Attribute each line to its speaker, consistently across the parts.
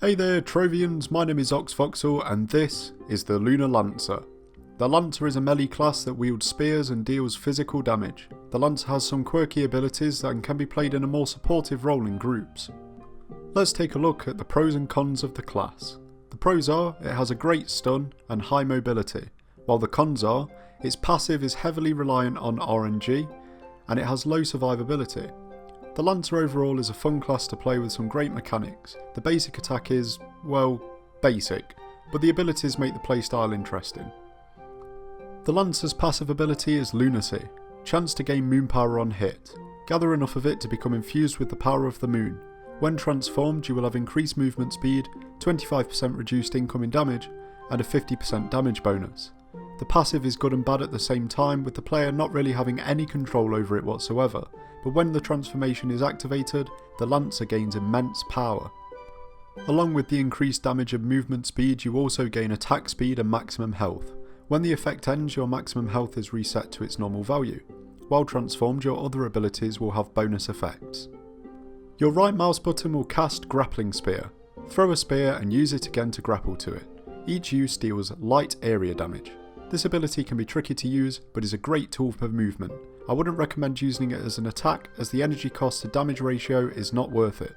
Speaker 1: Hey there Trovians, my name is Oxvoxel and this is the Lunar Lancer. The Lancer is a melee class that wields spears and deals physical damage. The Lancer has some quirky abilities and can be played in a more supportive role in groups. Let's take a look at the pros and cons of the class. The pros are, it has a great stun and high mobility, while the cons are, its passive is heavily reliant on RNG and it has low survivability. The Lancer overall is a fun class to play with some great mechanics. The basic attack is, well, basic, but the abilities make the playstyle interesting. The Lancer's passive ability is Lunacy, chance to gain moon power on hit. Gather enough of it to become infused with the power of the moon. When transformed you will have increased movement speed, 25% reduced incoming damage, and a 50% damage bonus. The passive is good and bad at the same time, with the player not really having any control over it whatsoever, but when the transformation is activated, the Lancer gains immense power. Along with the increased damage and movement speed, you also gain attack speed and maximum health. When the effect ends, your maximum health is reset to its normal value. While transformed, your other abilities will have bonus effects. Your right mouse button will cast Grappling Spear. Throw a spear and use it again to grapple to it. Each use deals light area damage. This ability can be tricky to use, but is a great tool for movement. I wouldn't recommend using it as an attack, as the energy cost to damage ratio is not worth it.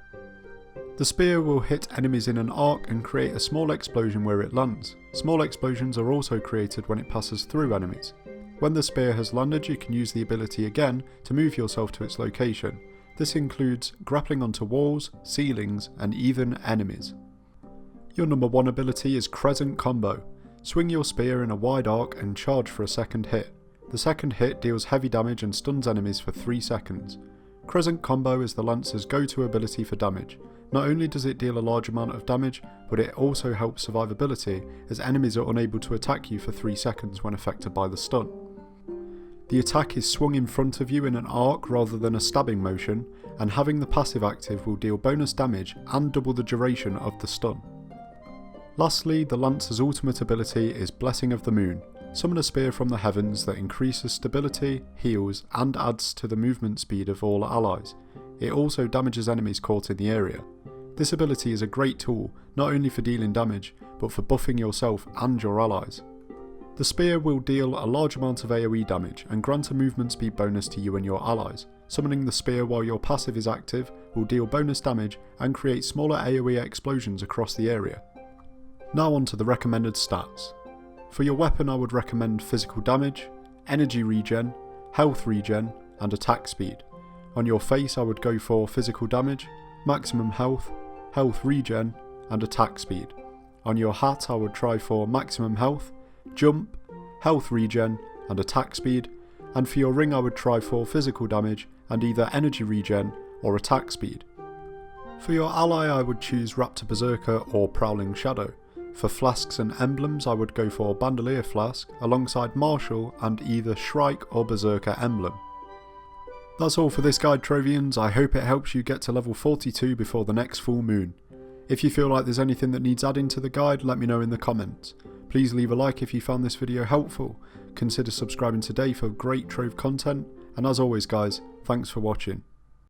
Speaker 1: The spear will hit enemies in an arc and create a small explosion where it lands. Small explosions are also created when it passes through enemies. When the spear has landed, you can use the ability again to move yourself to its location. This includes grappling onto walls, ceilings, and even enemies. Your number 1 ability is Crescent Combo. Swing your spear in a wide arc and charge for a second hit. The second hit deals heavy damage and stuns enemies for 3 seconds. Crescent Combo is the Lancer's go-to ability for damage. Not only does it deal a large amount of damage, but it also helps survivability, as enemies are unable to attack you for 3 seconds when affected by the stun. The attack is swung in front of you in an arc rather than a stabbing motion, and having the passive active will deal bonus damage and double the duration of the stun. Lastly, the Lancer's ultimate ability is Blessing of the Moon. Summon a spear from the heavens that increases stability, heals, and adds to the movement speed of all allies. It also damages enemies caught in the area. This ability is a great tool, not only for dealing damage, but for buffing yourself and your allies. The spear will deal a large amount of AoE damage and grant a movement speed bonus to you and your allies. Summoning the spear while your passive is active will deal bonus damage and create smaller AoE explosions across the area. Now on to the recommended stats. For your weapon I would recommend physical damage, energy regen, health regen, and attack speed. On your face I would go for physical damage, maximum health, health regen, and attack speed. On your hat I would try for maximum health, jump, health regen, and attack speed, and for your ring I would try for physical damage and either energy regen or attack speed. For your ally I would choose Raptor Berserker or Prowling Shadow. For flasks and emblems I would go for Bandolier Flask alongside Martial and either Shrike or Berserker emblem. That's all for this guide Trovians. I hope it helps you get to level 42 before the next full moon. If you feel like there's anything that needs adding to the guide, let me know in the comments. Please leave a like if you found this video helpful, consider subscribing today for great Trove content, and as always guys, thanks for watching.